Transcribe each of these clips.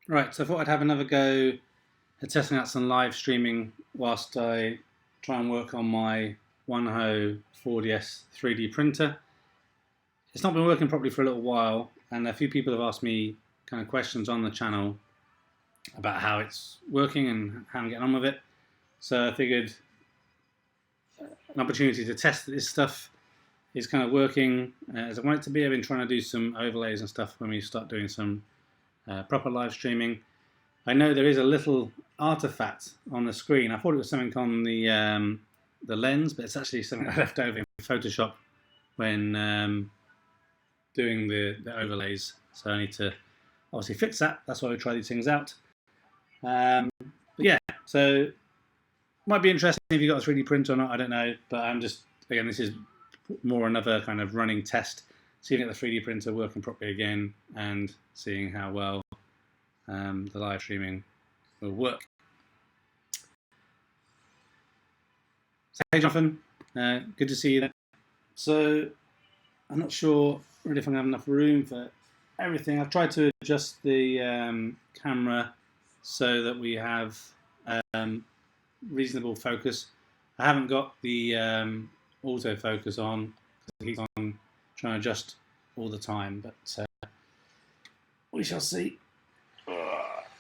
Right, so I thought I'd have another go at testing out some live streaming whilst I try and work on my Wanhao 4DS 3D printer. It's not been working properly for a little while, and a few people have asked me kind of questions on the channel about how it's working and how I'm getting on with it. So I figured an opportunity to test this stuff is kind of working as I want it to be. I've been trying to do some overlays and stuff when we start doing some proper live streaming. I know there is a little artifact on the screen. I thought it was something on the lens, but it's actually something I left over in Photoshop when doing the overlays. So I need to obviously fix that. That's why we try these things out. But yeah, so might be interesting if you've got a 3D printer or not. I don't know, but I'm just again, this is more another kind of running test, seeing the 3D printer working properly again, and seeing how well the live streaming will work. So, hey, Jonathan, good to see you there. So, I'm not sure really if I'm going to have enough room for everything. I've tried to adjust the camera so that we have reasonable focus. I haven't got the autofocus on because he's on trying to adjust all the time, but we shall see.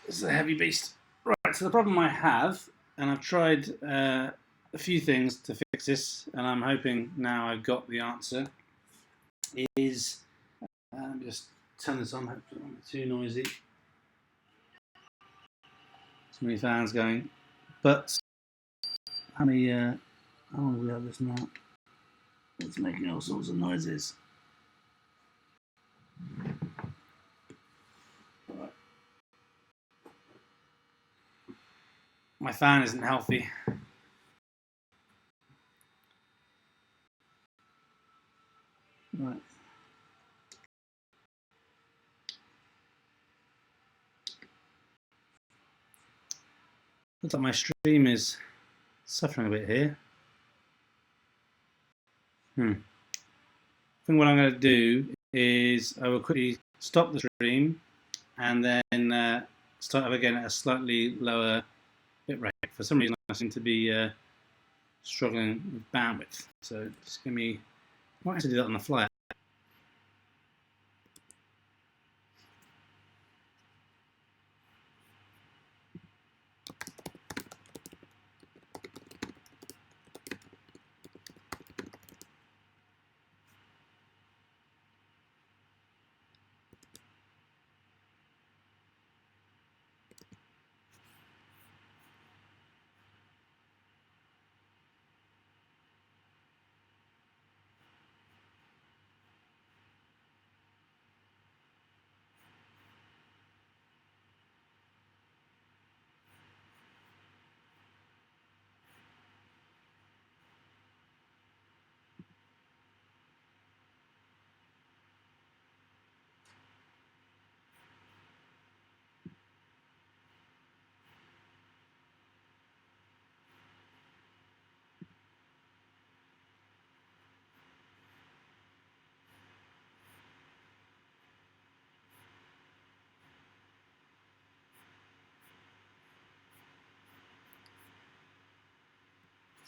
This is a heavy beast. Right, so the problem I have, and I've tried a few things to fix this, and I'm hoping now I've got the answer, is just turn this on, hopefully it won't be too noisy. Too many fans going. But how many, oh, we have this now. It's making all sorts of noises. Right. My fan isn't healthy. Right. Looks like my stream is suffering a bit here. I think what I'm going to do is I will quickly stop the stream and then start up again at a slightly lower bit rate. For some reason, I seem to be struggling with bandwidth. So just give me, I might actually do that on the fly.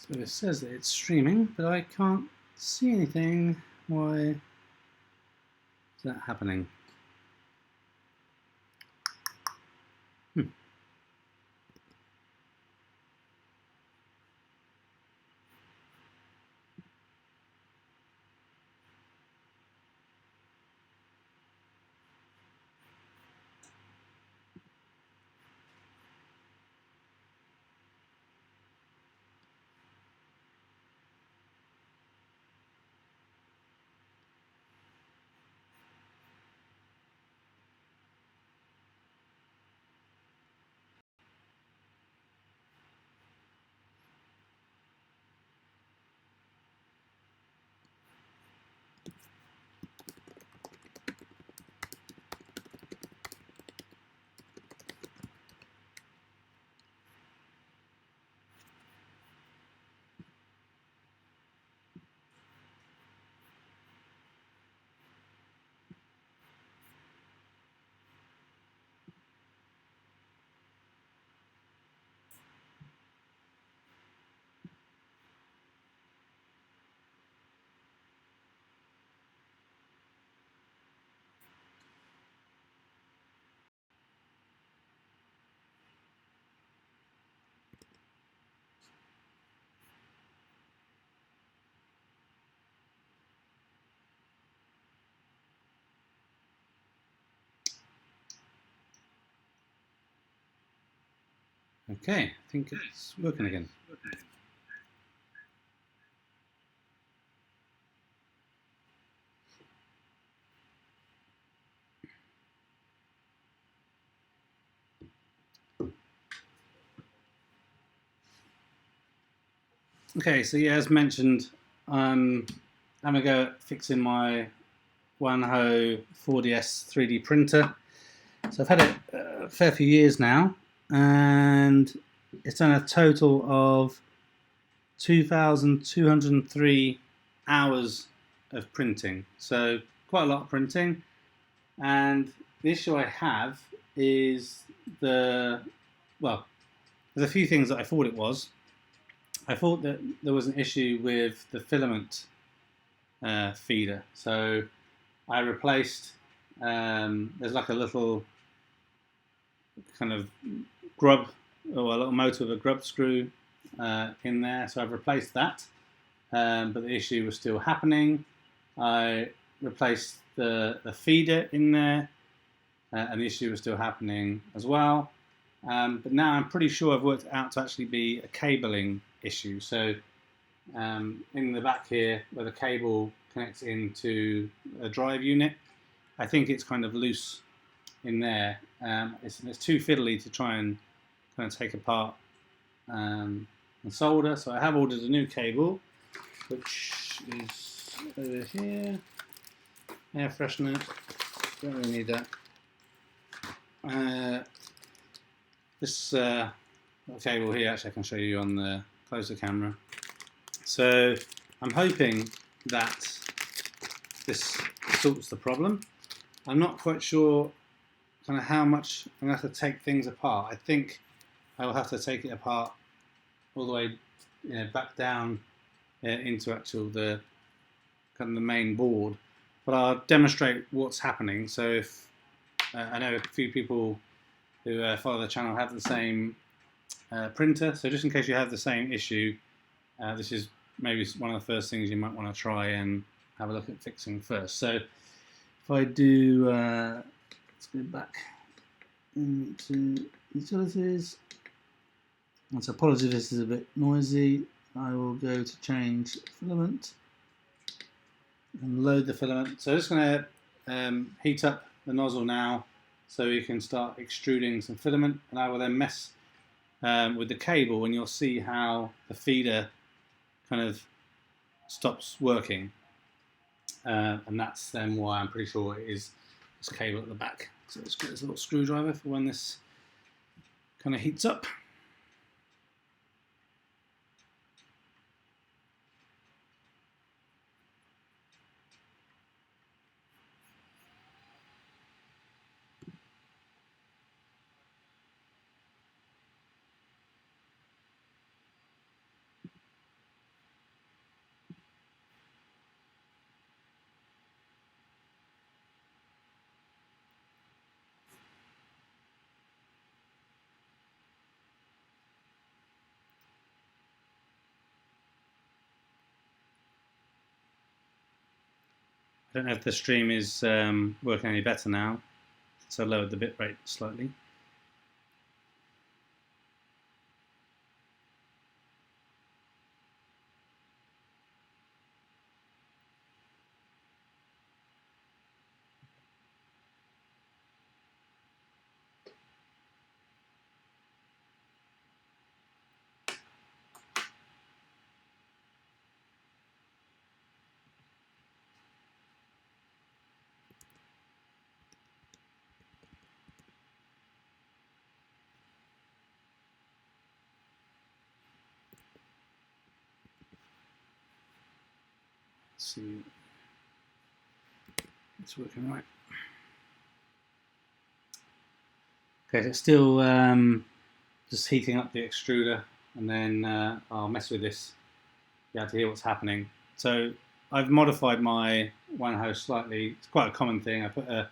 So it says that it's streaming, but I can't see anything. Why is that happening? Okay, I think it's working again. Okay, so yeah, as mentioned, I'm gonna go at fixing my Wanhao 4DS 3D printer. So I've had it a fair few years now, and it's done a total of 2,203 hours of printing. So quite a lot of printing. And the issue I have is well, there's a few things that I thought it was. I thought that there was an issue with the filament feeder. So I replaced, there's like a little kind of grub, or a little motor with a grub screw in there. So I've replaced that, but the issue was still happening. I replaced the feeder in there, and the issue was still happening as well. But now I'm pretty sure I've worked it out to actually be a cabling issue. So in the back here, where the cable connects into a drive unit, I think it's kind of loose in there. It's too fiddly to try and kind of take apart and solder. So I have ordered a new cable, which is over here. Air freshener. Don't really need that. This cable here, actually, I can show you on the closer camera. So I'm hoping that this sorts the problem. I'm not quite sure kind of how much I'm going to have to take things apart. I think I will have to take it apart all the way, back down into the kind of the main board. But I'll demonstrate what's happening. So if I know a few people who follow the channel have the same printer, so just in case you have the same issue, this is maybe one of the first things you might want to try and have a look at fixing first. So if I do, let's go back into utilities. And so apologies if this is a bit noisy. I will go to change filament and load the filament. So I'm just going to heat up the nozzle now so you can start extruding some filament, and I will then mess with the cable, and you'll see how the feeder kind of stops working, and that's then why I'm pretty sure it is this cable at the back. So let's get this little screwdriver for when this kind of heats up. I don't know if the stream is working any better now, so I lowered the bitrate slightly. Let's see, it's working right. Okay, so it's still just heating up the extruder, and then I'll mess with this. You have to hear what's happening. So I've modified my Wanhao slightly. It's quite a common thing. I put a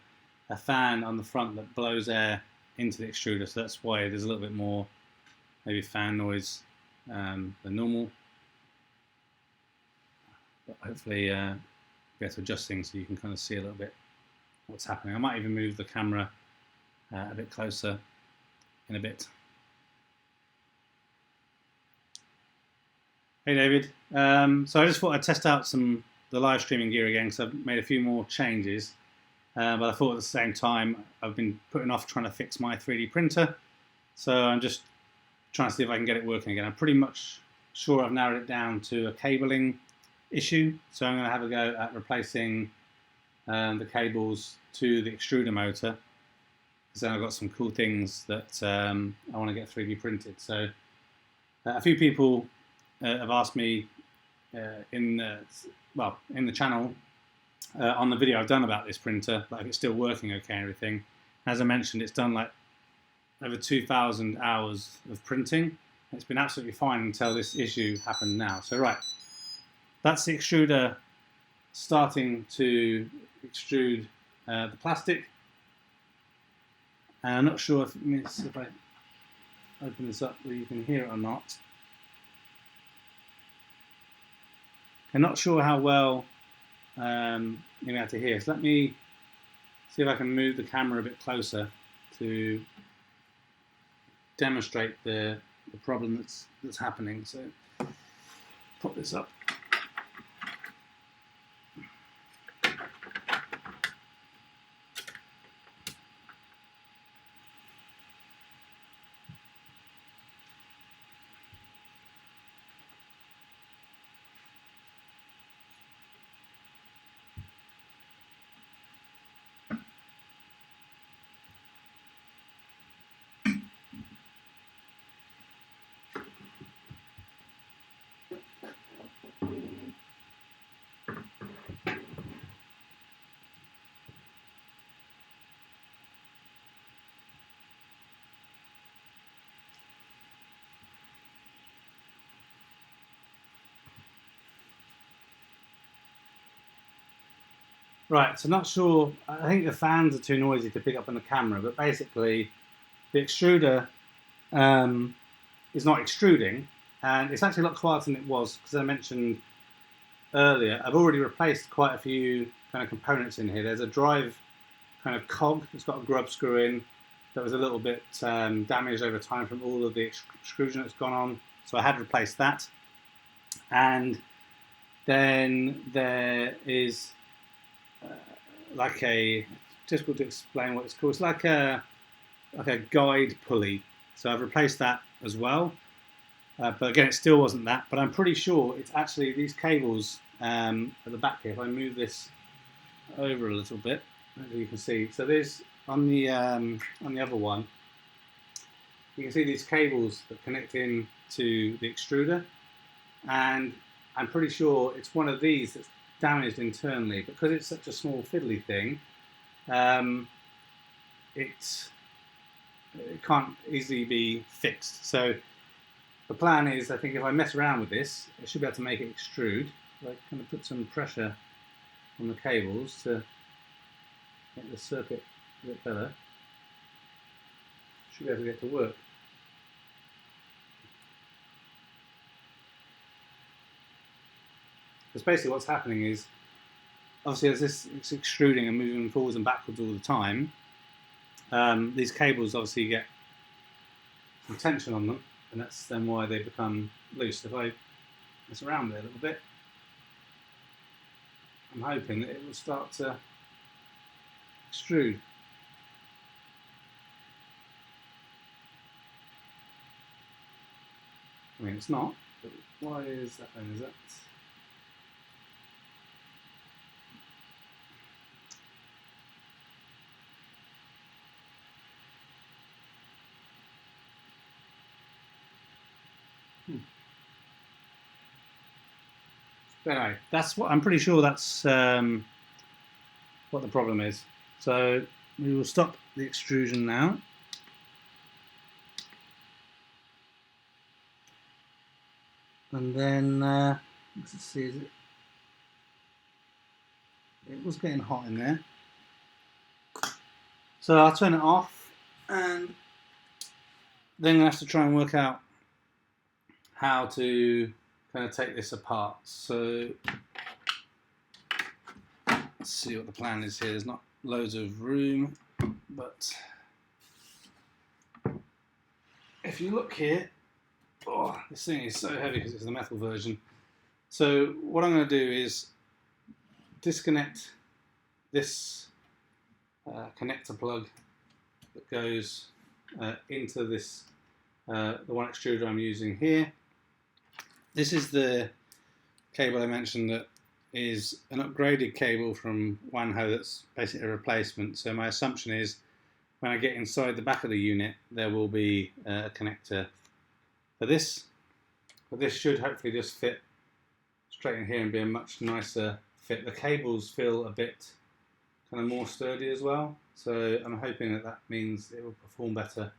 fan on the front that blows air into the extruder, so that's why there's a little bit more maybe fan noise than normal. But hopefully be able to adjust things so you can kind of see a little bit what's happening. I might even move the camera a bit closer in a bit. Hey David. So I just thought I'd test out the live streaming gear again because I've made a few more changes. But I thought at the same time I've been putting off trying to fix my 3D printer. So I'm just trying to see if I can get it working again. I'm pretty much sure I've narrowed it down to a cabling issue. So I'm going to have a go at replacing the cables to the extruder motor. So I've got some cool things that I want to get 3D printed. So a few people have asked me in the channel on the video I've done about this printer, like if it's still working okay and everything. As I mentioned, it's done like over 2,000 hours of printing. It's been absolutely fine until this issue happened now. So right, that's the extruder starting to extrude the plastic. And I'm not sure if I open this up whether you can hear it or not. I'm not sure how well you're going to have to hear. So let me see if I can move the camera a bit closer to demonstrate the problem that's happening. So pop this up. Right, so not sure, I think the fans are too noisy to pick up on the camera, but basically the extruder is not extruding, and it's actually a lot quieter than it was, because I mentioned earlier, I've already replaced quite a few kind of components in here. There's a drive kind of cog that's got a grub screw in that was a little bit damaged over time from all of the extrusion that's gone on, so I had replaced that. And then there is like a, difficult to explain what it's called. It's like a guide pulley. So I've replaced that as well. But again, it still wasn't that. But I'm pretty sure it's actually these cables at the back here. If I move this over a little bit, you can see. So there's on the other one, you can see these cables that connect in to the extruder, and I'm pretty sure it's one of these that's damaged internally, because it's such a small fiddly thing. It can't easily be fixed. So the plan is, I think if I mess around with this, I should be able to make it extrude. So I kind of put some pressure on the cables to make the circuit a bit better. Should be able to get to work. Because basically what's happening is, obviously as it's extruding and moving forwards and backwards all the time, these cables obviously get some tension on them, and that's then why they become loose. If I mess around with it a little bit, I'm hoping that it will start to extrude. I mean, it's not, but why is that then? Is that... But anyway, that's what I'm pretty sure that's what the problem is. So we will stop the extrusion now. And then let's see, is it was getting hot in there. So I'll turn it off, and then I have to try and work out how to kind of take this apart. So let's see what the plan is here. There's not loads of room, but if you look here, Oh, this thing is so heavy because it's the metal version. So what I'm going to do is disconnect this connector plug that goes into this the one extruder I'm using here. This is the cable I mentioned that is an upgraded cable from Wanhao that's basically a replacement. So my assumption is when I get inside the back of the unit there will be a connector for this. But this should hopefully just fit straight in here and be a much nicer fit. The cables feel a bit kind of more sturdy as well, so I'm hoping that that means it will perform better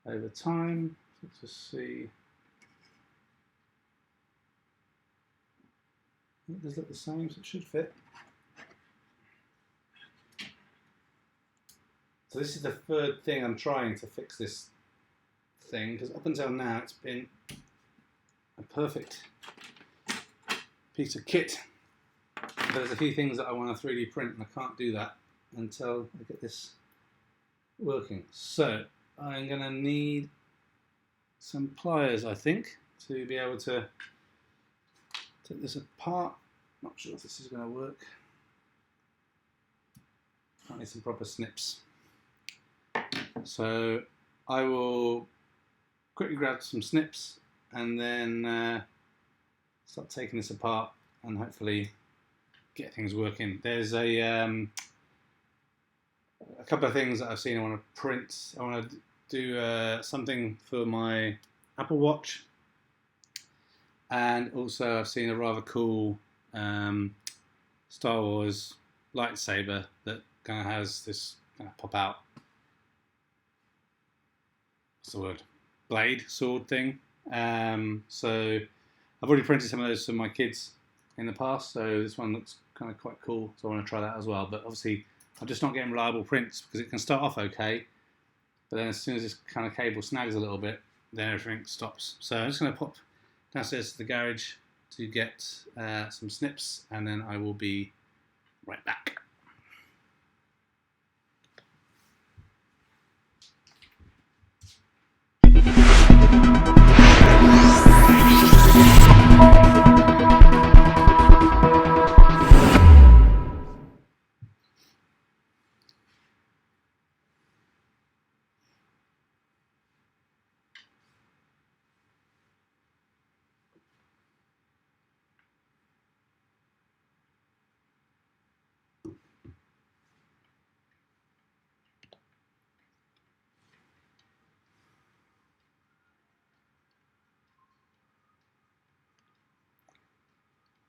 over time. Let's just see. It does look the same, so it should fit. So this is the third thing I'm trying to fix this thing, because up until now it's been a perfect piece of kit. But there's a few things that I want to 3D print and I can't do that until I get this working. So I'm going to need some pliers, I think, to be able to take this apart. Not sure if this is going to work. I need some proper snips. So I will quickly grab some snips and then start taking this apart and hopefully get things working. There's a couple of things that I've seen I want to print. I want to do something for my Apple Watch, and also I've seen a rather cool Star Wars lightsaber that kind of has this kind of pop out, what's the word, blade, sword thing. So I've already printed some of those for my kids in the past, so this one looks kind of quite cool, so I want to try that as well. But obviously I'm just not getting reliable prints because it can start off okay, but then as soon as this kind of cable snags a little bit, then everything stops. So I'm just going to pop downstairs to the garage to get some snips, and then I will be right back.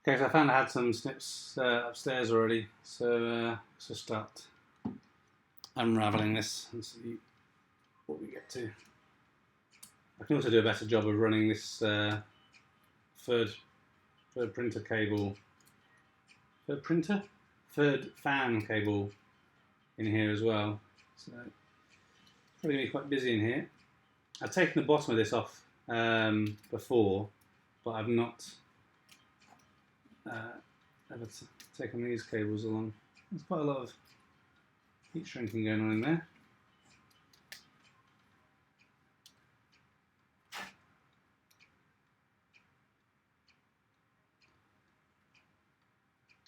Okay, so I found I had some snips upstairs already, so let's just start unravelling this and see what we get to. I can also do a better job of running this third printer cable, third fan cable in here as well. So probably going to be quite busy in here. I've taken the bottom of this off before, but I've not ever taken these cables along. There's quite a lot of heat shrinking going on in there.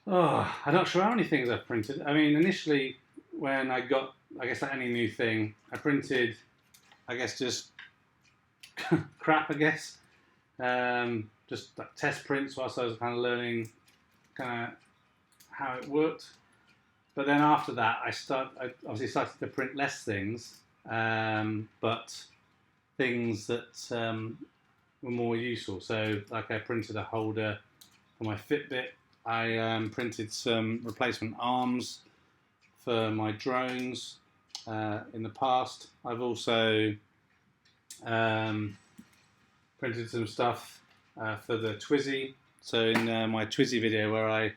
Oh, I'm not sure how many things I've printed. I mean, initially when I got, I guess like any new thing, I printed, I guess just crap, I guess. Just like test prints whilst I was kind of learning kind of how it worked. But then after that, I obviously started to print less things, but things that were more useful. So like I printed a holder for my Fitbit. I printed some replacement arms for my drones in the past. I've also printed some stuff for the Twizy. So in my Twizy video where I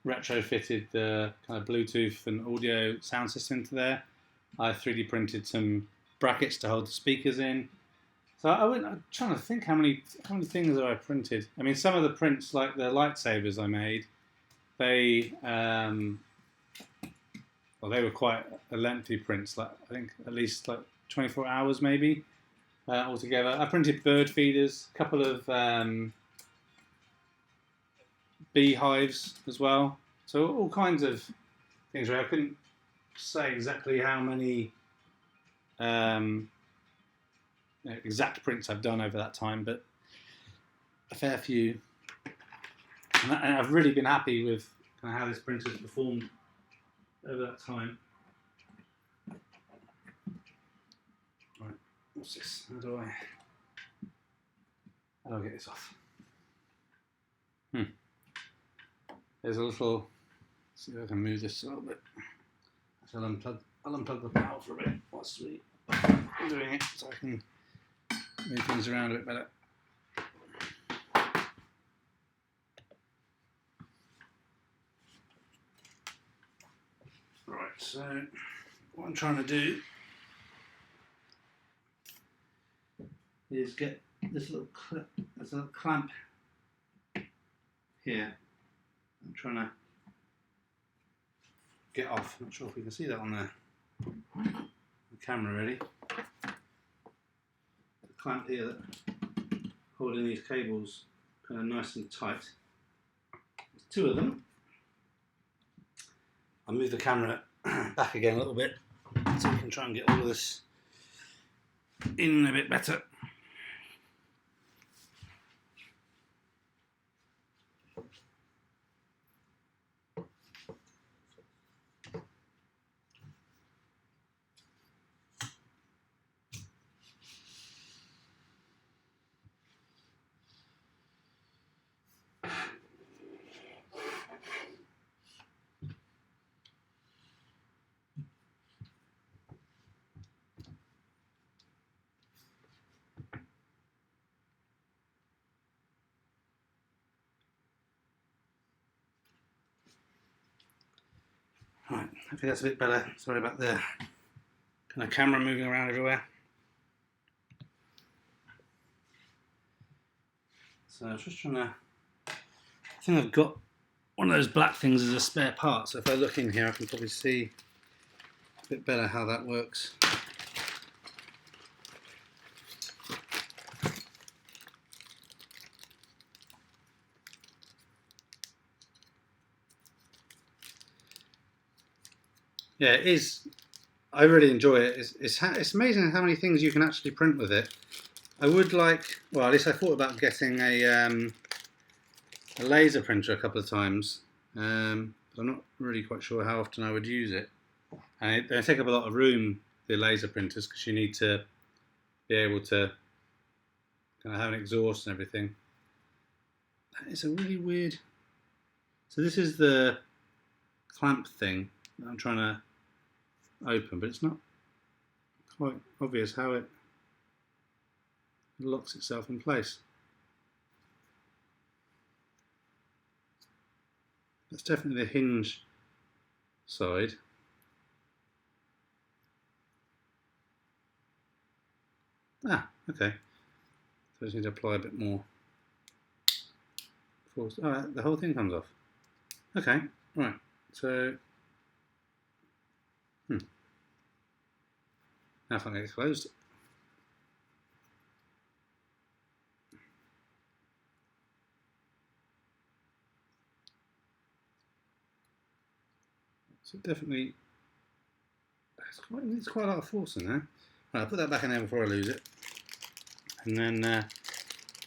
retrofitted the kind of Bluetooth and audio sound system to there, I 3D printed some brackets to hold the speakers in. So I'm trying to think how many things have I printed. I mean, some of the prints, like the lightsabers I made, they were quite a lengthy prints. Like I think at least like 24 hours maybe. altogether. I printed bird feeders, a couple of beehives as well. So all kinds of things. I couldn't say exactly how many exact prints I've done over that time, but a fair few. And I've really been happy with how this printer's performed over that time. Right, what's this? How do I get this off? There's a little. Let's see if I can move this a little bit. So I'll unplug the power for a bit whilst we're doing it, so I can move things around a bit better. Right, so what I'm trying to do is get this little clamp here. I'm trying to get off. Not sure if we can see that on the camera really. The clamp here that holding these cables kind of nice and tight. There's two of them. I'll move the camera back again a little bit so we can try and get all of this in a bit better. Right, I think that's a bit better. Sorry about the kind of camera moving around everywhere. So I was just trying to. I think I've got one of those black things as a spare part. So if I look in here, I can probably see a bit better how that works. Yeah, it is. I really enjoy it. It's amazing how many things you can actually print with it. I would like, well, at least I thought about getting a laser printer a couple of times, but I'm not really quite sure how often I would use it. And they take up a lot of room, the laser printers, because you need to be able to kind of have an exhaust and everything. That is a really weird. So this is the clamp thing that I'm trying to open, but it's not quite obvious how it locks itself in place. That's definitely the hinge side. Ah, okay. So I just need to apply a bit more force. Oh, the whole thing comes off. Okay, right. So, now if I can get it closed. So definitely, it's quite a lot of force in there. Right, I'll put that back in there before I lose it, and then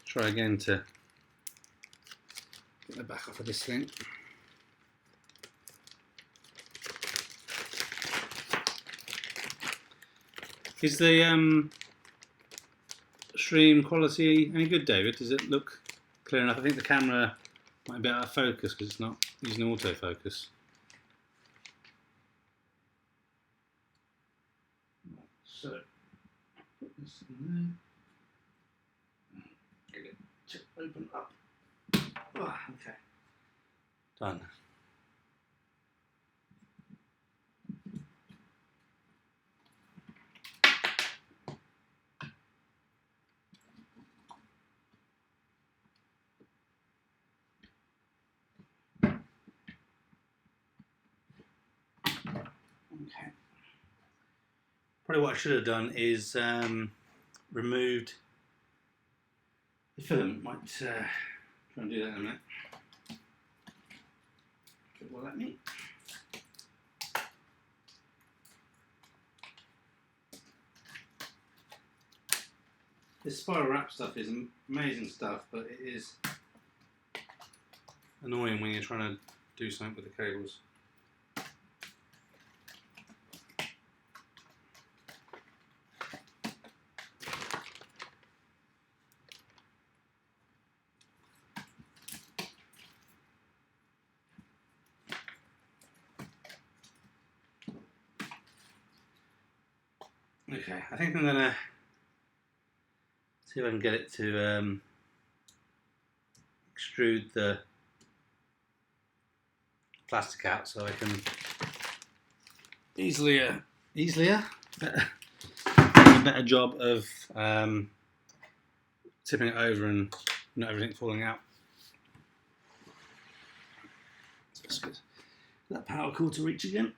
try again to get the back off of this thing. Is the stream quality any good, David? Does it look clear enough? I think the camera might be out of focus because it's not using autofocus. So, put this in there. Get it to open up. Oh, okay. Done. Okay. Probably what I should have done is removed the filament. Might try and do that in a minute. It will let me. This spiral wrap stuff is amazing stuff, but it is annoying when you're trying to do something with the cables. Okay, I think I'm gonna see if I can get it to extrude the plastic out so I can do a better job of tipping it over and not everything falling out. So let's get that power cord to reach again.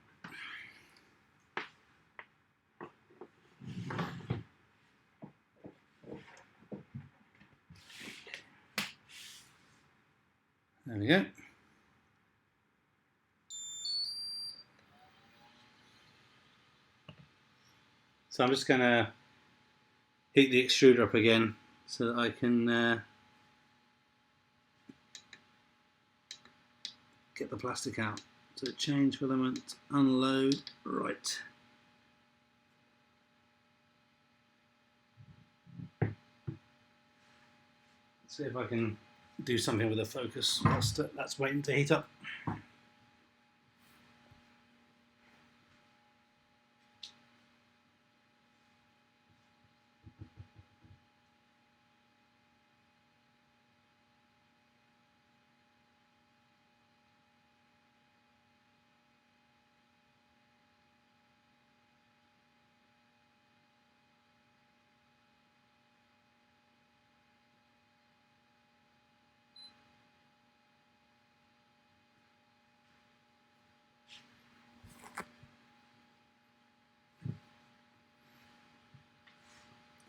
There we go. So I'm just going to heat the extruder up again so that I can get the plastic out. So change filament, unload, right. Let's see if I can do something with the focus whilst that's waiting to heat up.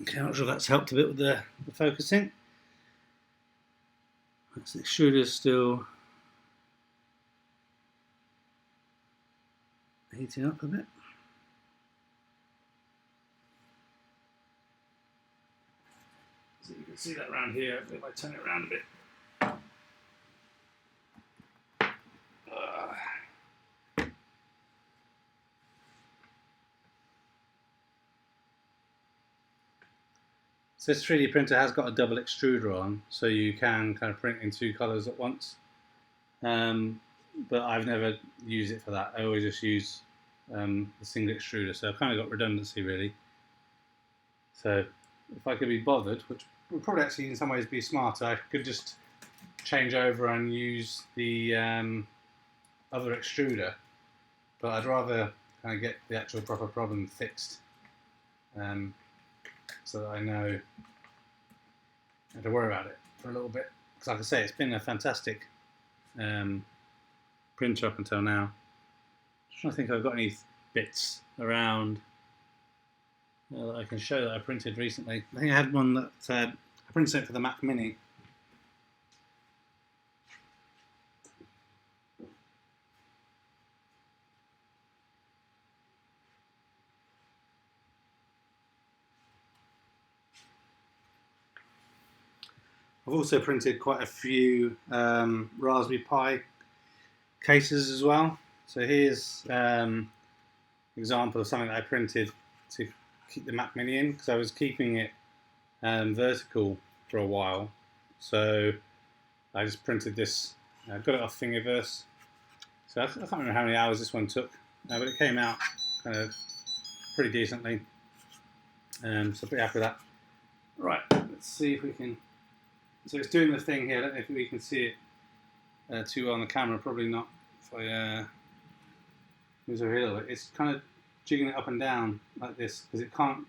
Okay, I'm not sure if that's helped a bit with the focusing. The extruder's still heating up a bit. So you can see that around here if I turn it around a bit. So this 3D printer has got a double extruder on, so you can kind of print in two colours at once. But I've never used it for that. I always just use the single extruder, so I've kind of got redundancy really. So if I could be bothered, which would probably actually in some ways be smarter, I could just change over and use the other extruder. But I'd rather kind of get the actual proper problem fixed. So that I know how to worry about it for a little bit. Because like I say, it's been a fantastic printer up until now. I'm trying to think if I've got any bits around that I can show that I printed recently. I think I had one that I printed something for the Mac Mini. I've also printed quite a few Raspberry Pi cases as well. So here's an example of something that I printed to keep the Mac Mini in, because I was keeping it vertical for a while. So I just printed this, I got it off Thingiverse. So I can't remember how many hours this one took, but it came out kind of pretty decently. So pretty happy with that. Right, let's see if we can. So it's doing the thing here. I don't know if we can see it too well on the camera. Probably not. If I move over here a little bit, it's kind of jigging it up and down like this because it can't.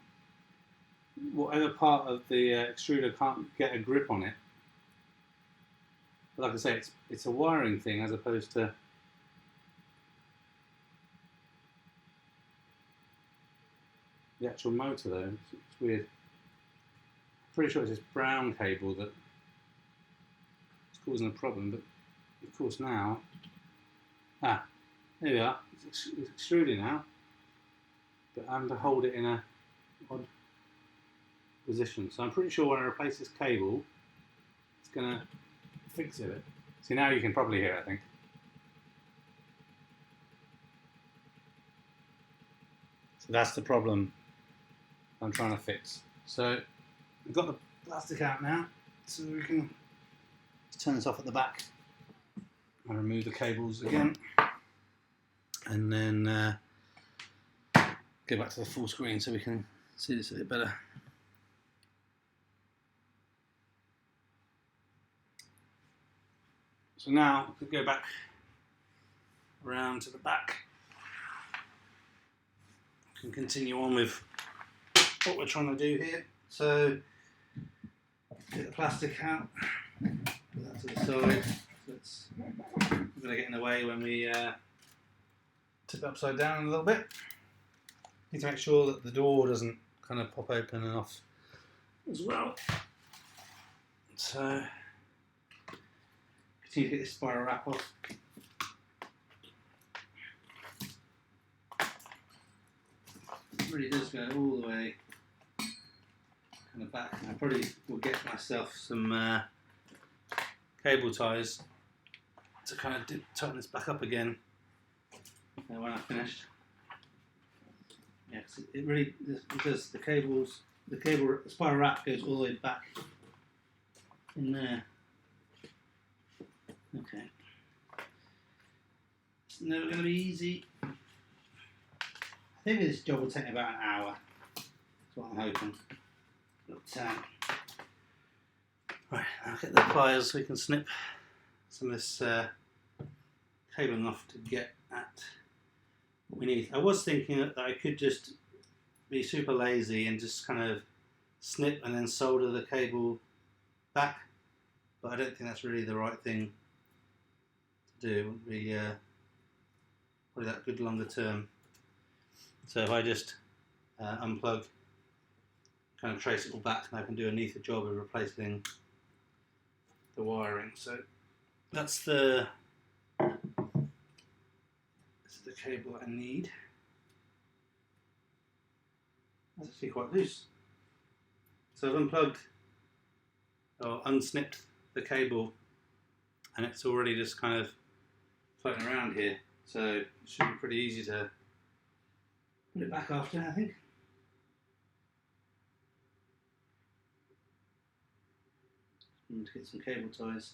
Whatever part of the extruder can't get a grip on it. But like I say, it's a wiring thing as opposed to. The actual motor though. It's weird. pretty sure it's this brown cable that is causing a problem, but of course now, there we are, it's extruding now, but I'm to hold it in a odd position. So I'm pretty sure when I replace this cable, it's going to fix it. See, now you can probably hear it, I think. So that's the problem I'm trying to fix. So we've got the plastic out now, so we can just turn this off at the back and remove the cables again, and then go back to the full screen so we can see this a bit better. So now we go back around to the back. We can continue on with what we're trying to do here. So get the plastic out, put that to the side. It's going to get in the way when we tip it upside down a little bit. Need to make sure that the door doesn't kind of pop open and off as well. So continue to get this spiral wrap off. It really does go all the way kind of back. I probably will get myself some cable ties to kind of tighten this back up again when I've finished. Yeah, it really does. The spiral wrap goes all the way back in there. Okay, it's never going to be easy. I think this job will take me about an hour. That's what I'm hoping. But right, I'll get the pliers so we can snip some of this cabling off to get at what we need. I was thinking that I could just be super lazy and just kind of snip and then solder the cable back, but I don't think that's really the right thing to do. It wouldn't be probably that good longer term. So if I just unplug, kind of trace it all back, and I can do a neater job of replacing the wiring. So that's the cable I need. That's actually quite loose. So I've unplugged or unsnipped the cable, and it's already just kind of floating around here. So it should be pretty easy to put it back after, I think. I'm going to get some cable ties.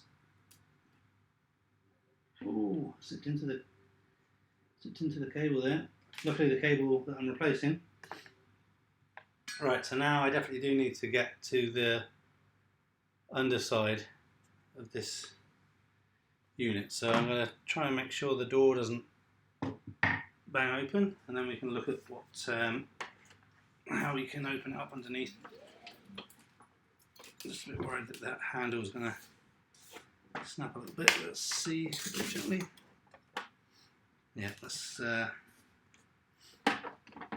Oh, slipped into the cable there. Luckily the cable that I'm replacing. Right, so now I definitely do need to get to the underside of this unit. So I'm going to try and make sure the door doesn't bang open, and then we can look at what how we can open it up underneath. Just a bit worried that that handle is going to snap a little bit. Let's see gently. Yeah, that's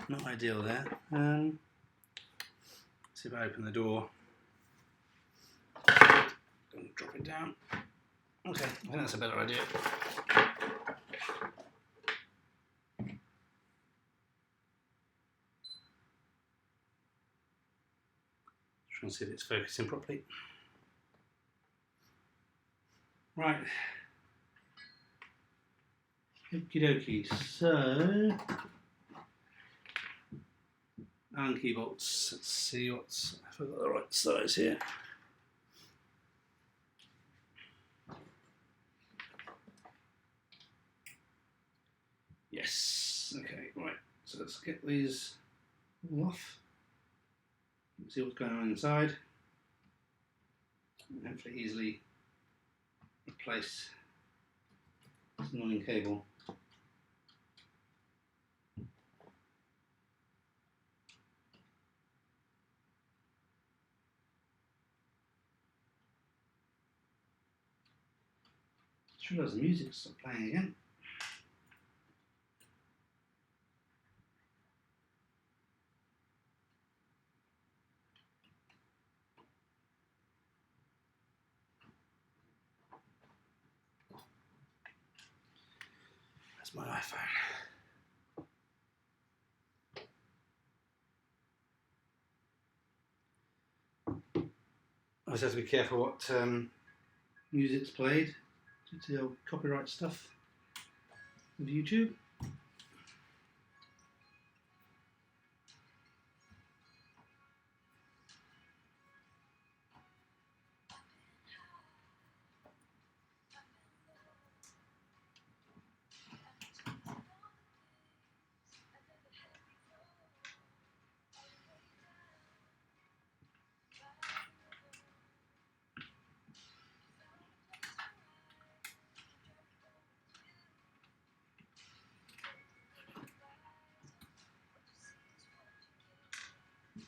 not ideal there. See if I open the door. Drop it down. Okay, I think that's a better idea. Try and see if it's focusing properly. Right. Okie dokie. So, Allen key bolts. Let's see if I've got the right size here. Yes. Okay. Right. So let's get these all off. See what's going on inside. And hopefully easily replace this annoying cable. Just realised the music stopped playing again. iPhone. I just have to be careful what music's played due to the old copyright stuff with YouTube.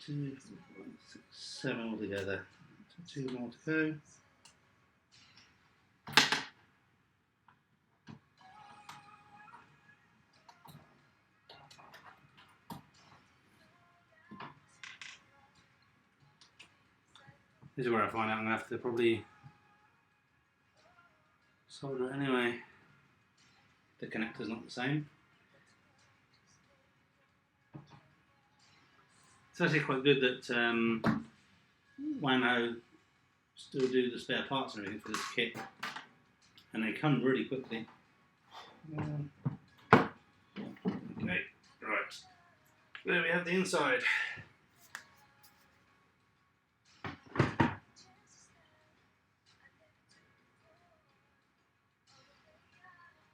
Two, 4, 5, 6, 7 altogether. So 2 more to go. This is where I find out I'm going to have to probably solder it anyway. The connector's not the same. It's actually quite good that Wanhao still do the spare parts and everything for this kit, and they come really quickly. Okay, right. There we have the inside.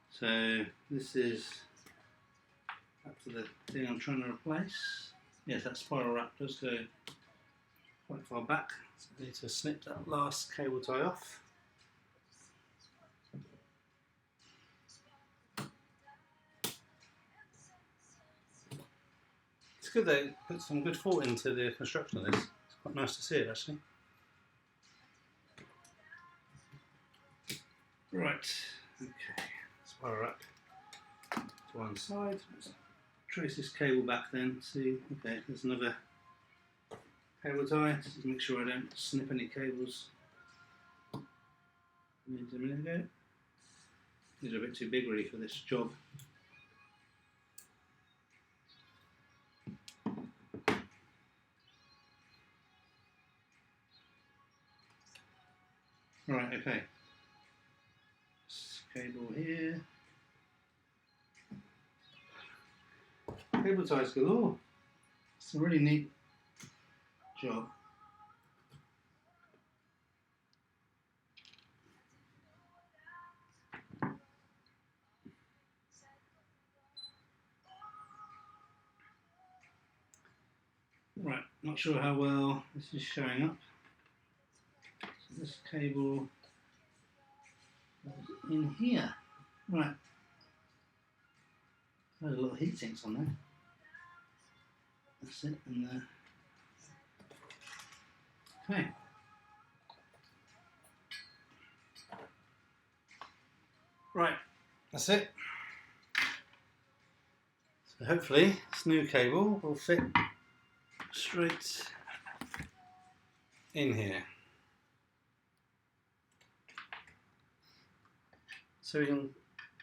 So this is up to the thing I'm trying to replace. Yes, that spiral wrap does go quite far back, so I need to snip that last cable tie off. It's good that it puts some good thought into the construction of this. It's quite nice to see it actually. Right, okay, spiral wrap to one side. Let's trace this cable back then, see, okay, there's another cable tie, just to make sure I don't snip any cables. Needs a minute ago. These are a bit too big really for this job. Right, okay. This cable here. Cable ties galore. It's a really neat job. Right, not sure how well this is showing up. So this cable is in here. Right. There's a lot of heat sinks on there. That's it, and okay. Right, that's it. So hopefully this new cable will fit straight in here. So we can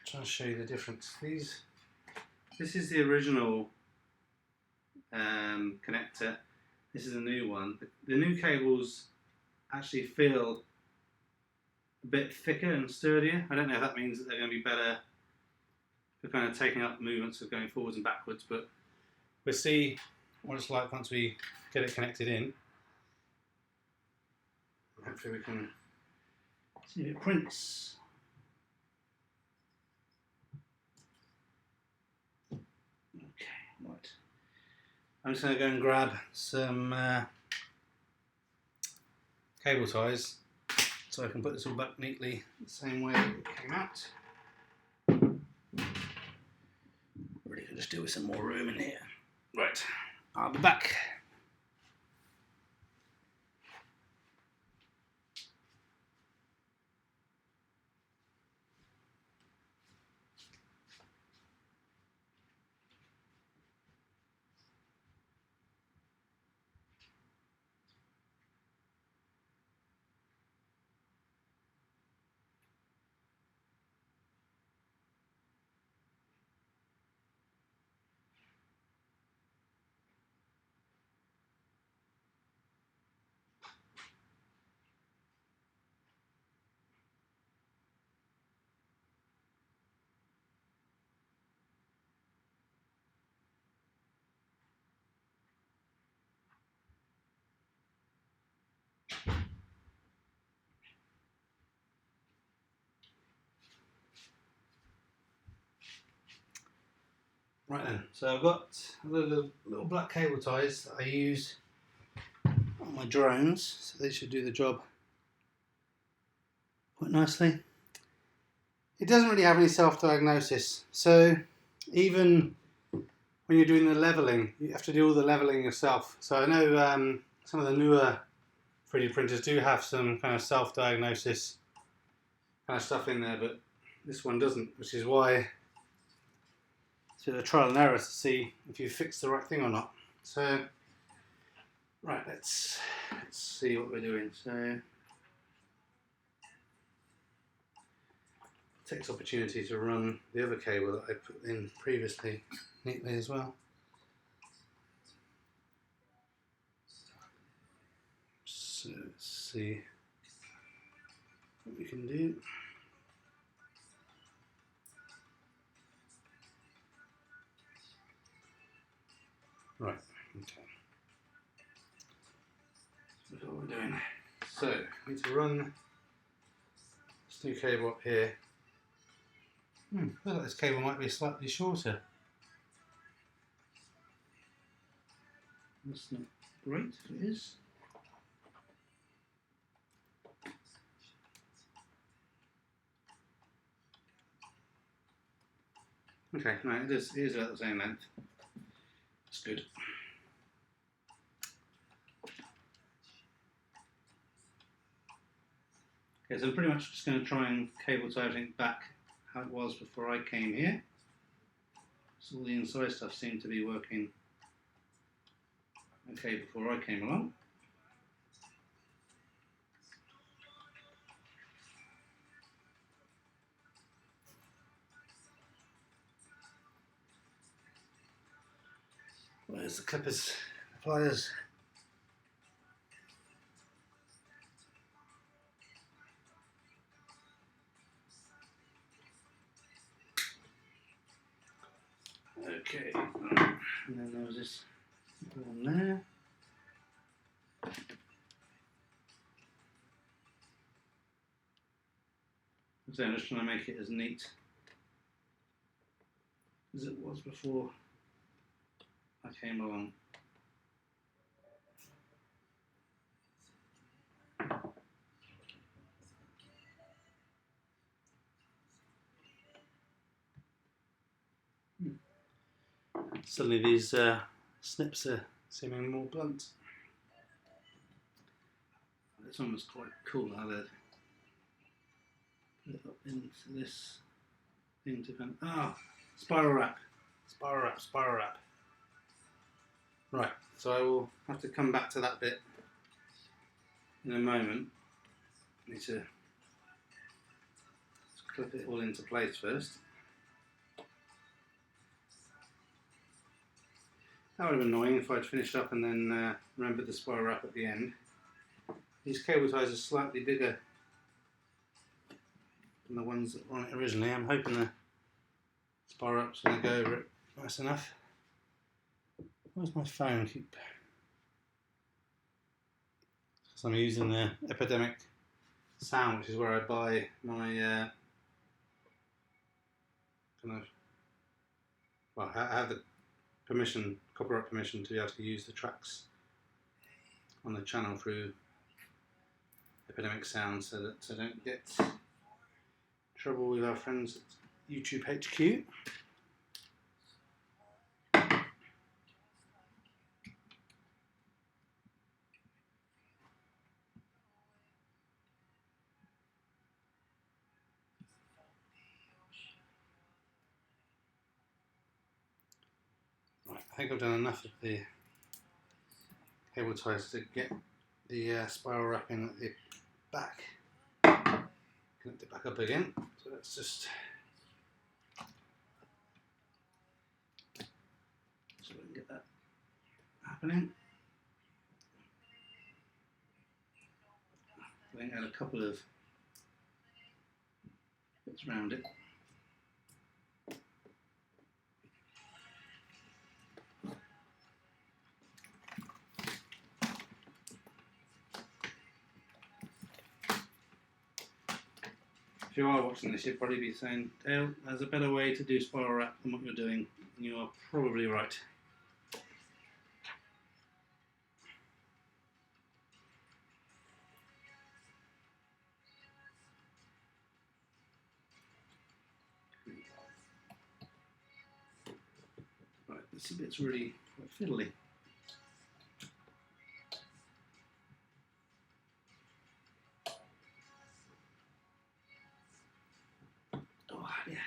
try and show you the difference. This is the original connector. This is a new one. The new cables actually feel a bit thicker and sturdier. I don't know if that means that they're going to be better for kind of taking up movements of going forwards and backwards, but we'll see what it's like once we get it connected in. Hopefully we can see if it prints. Okay, right. I'm just going to go and grab some cable ties so I can put this all back neatly the same way it came out. Really could just do with some more room in here. Right, I'll be back. Right then, so I've got little black cable ties that I use on my drones, so they should do the job quite nicely. It doesn't really have any self-diagnosis, so even when you're doing the levelling, you have to do all the levelling yourself. So I know some of the newer 3D printers do have some kind of self-diagnosis kind of stuff in there, but this one doesn't, which is why it's a trial and error to see if you fix the right thing or not. So, right, let's see what we're doing. So, it takes opportunity to run the other cable that I put in previously neatly as well. So, let's see what we can do. Right, okay. So that's what we're doing. So, we need to run this new cable up here. I feel like this cable might be slightly shorter. That's not great if it is. Okay, no, it is about the same length. That's good. Okay, so I'm pretty much just going to try and cable tie everything back how it was before I came here. So all the inside stuff seemed to be working okay before I came along. Where's the clippers, pliers? Okay, and then there was this one there. So I'm just trying to make it as neat as it was before I came along. Suddenly these snips are seeming more blunt. This one was quite cool how they'd put it up into this thing to kind of, spiral wrap. Right, so I will have to come back to that bit in a moment. I need to clip it all into place first. That would have been annoying if I'd finished up and then remembered the spiral wrap at the end. These cable ties are slightly bigger than the ones that were on it originally. I'm hoping the spiral wrap's going to go over it nice enough. Where's my phone? Because I'm using the Epidemic Sound, which is where I buy my I have the copyright permission to be able to use the tracks on the channel through Epidemic Sound, so that I don't get trouble with our friends at YouTube HQ. Right, I think I've done enough of the cable ties to get the spiral wrap in at the back. Connect it back up again. So let's just so we can get that happening. I think I had a couple of bits around it. If you are watching this, you'd probably be saying, Dale, there's a better way to do spiral wrap than what you're doing. You are probably right. Right, this bit's really quite fiddly. Oh, yeah.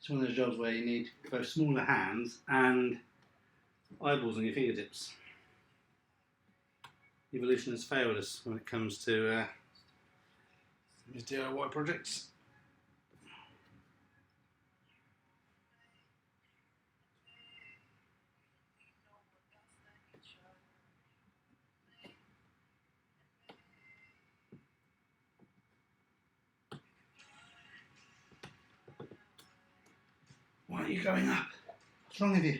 It's one of those jobs where you need both smaller hands and eyeballs on your fingertips. Evolution has failed us when it comes to these DIY projects. Why aren't you going up? What's wrong with you?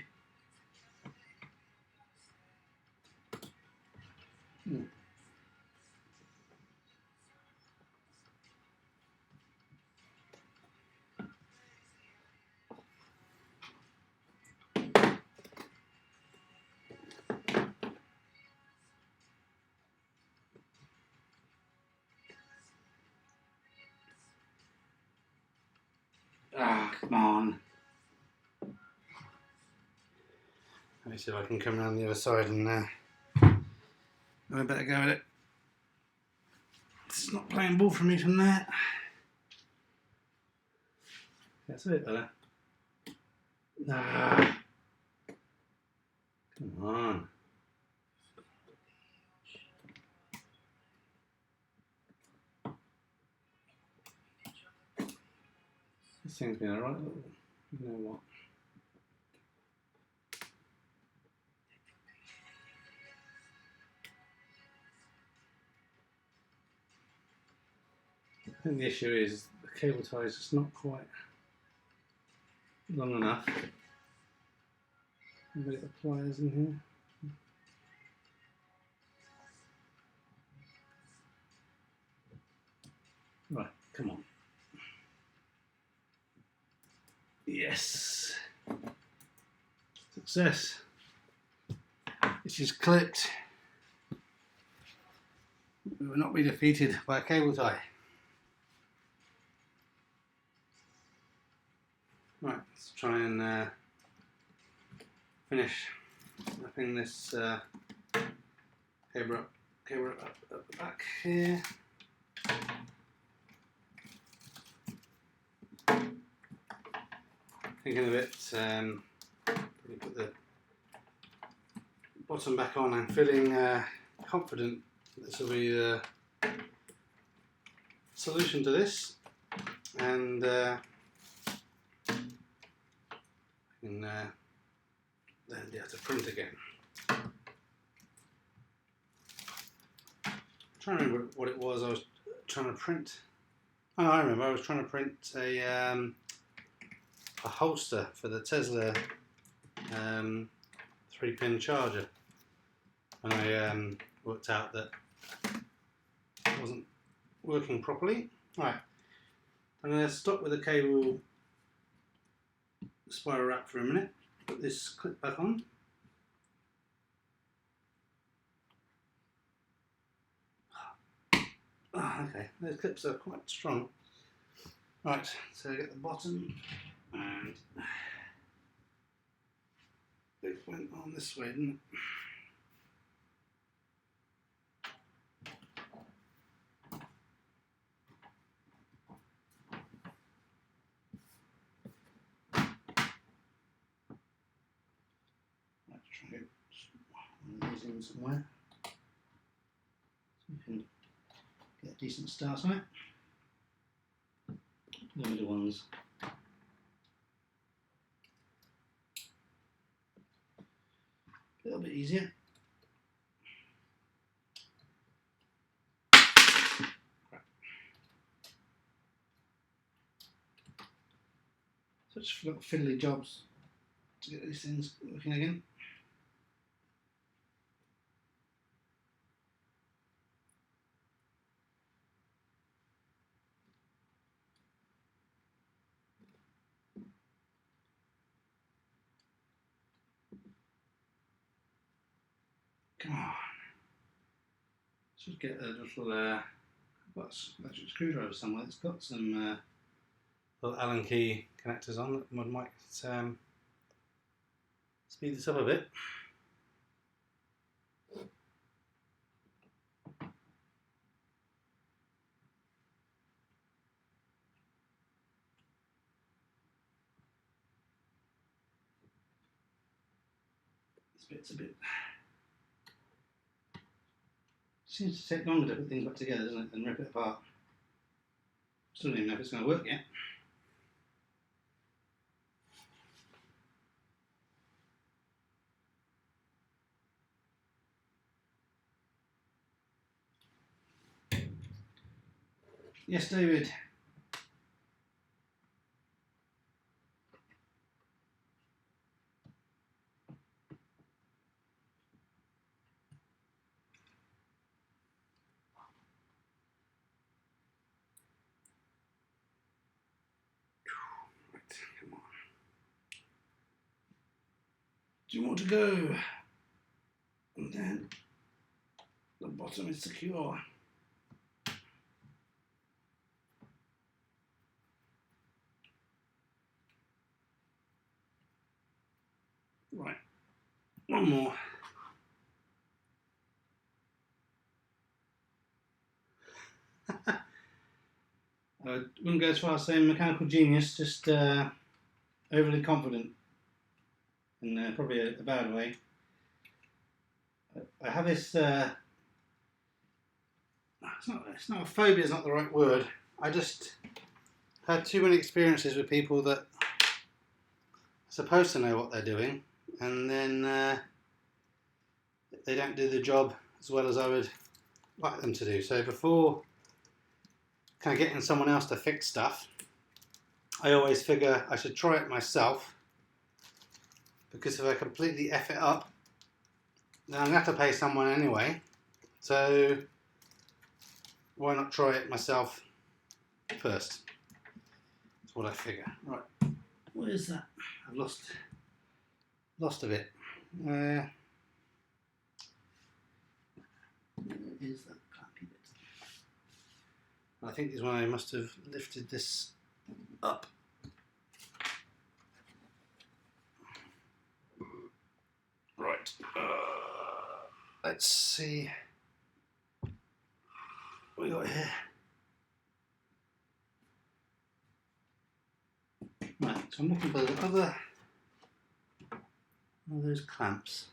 Ah, come on. Let me see if I can come around the other side and have a better go at it. It's not playing ball for me from there. That's a bit better. Ah. Come on. This thing's been alright. You know what? I think the issue is the cable tie is just not quite long enough. I've got the pliers in here. Right, come on. Yes. Success. It's just clipped. We will not be defeated by a cable tie. Right, let's try and finish wrapping this cable up the back here. Thinking of it, put the bottom back on and feeling confident this will be the solution to this, and then be able to print again. I'm trying to remember what it was I was trying to print. Oh, I remember I was trying to print a holster for the Tesla 3-pin charger, and I worked out that it wasn't working properly. Right, I'm going to stop with the cable spiral wrap for a minute, put this clip back on. Oh, okay, those clips are quite strong. Right, so get the bottom, and it went on this way, didn't it? Let's try one of these in somewhere so we can get a decent start on it. The middle ones. A little bit easier. Such little fiddly jobs to get these things working again. Come on. Should get a little I've got a electric screwdriver somewhere that's got some little Allen key connectors on that might speed this up a bit. This bit's a bit. Seems to take longer to put things back together, doesn't it, than rip it apart. Still don't even know if it's going to work yet. Yes, David. Right, come on. 2 more to go. And then the bottom is secure. Right, 1 more. I wouldn't go as far as saying mechanical genius, just overly confident in probably a bad way. I have this, it's not a phobia, is not the right word. I just had too many experiences with people that are supposed to know what they're doing, and then they don't do the job as well as I would like them to do. So before kind of getting someone else to fix stuff, I always figure I should try it myself, because if I completely F it up, then I'm going to have to pay someone anyway. So why not try it myself first? That's what I figure. Right, what is that? I've lost a bit. Where is that clappy bit? I think is when I must have lifted this up. Right. Let's see what we got here. Right, so I'm looking for the other one of those clamps.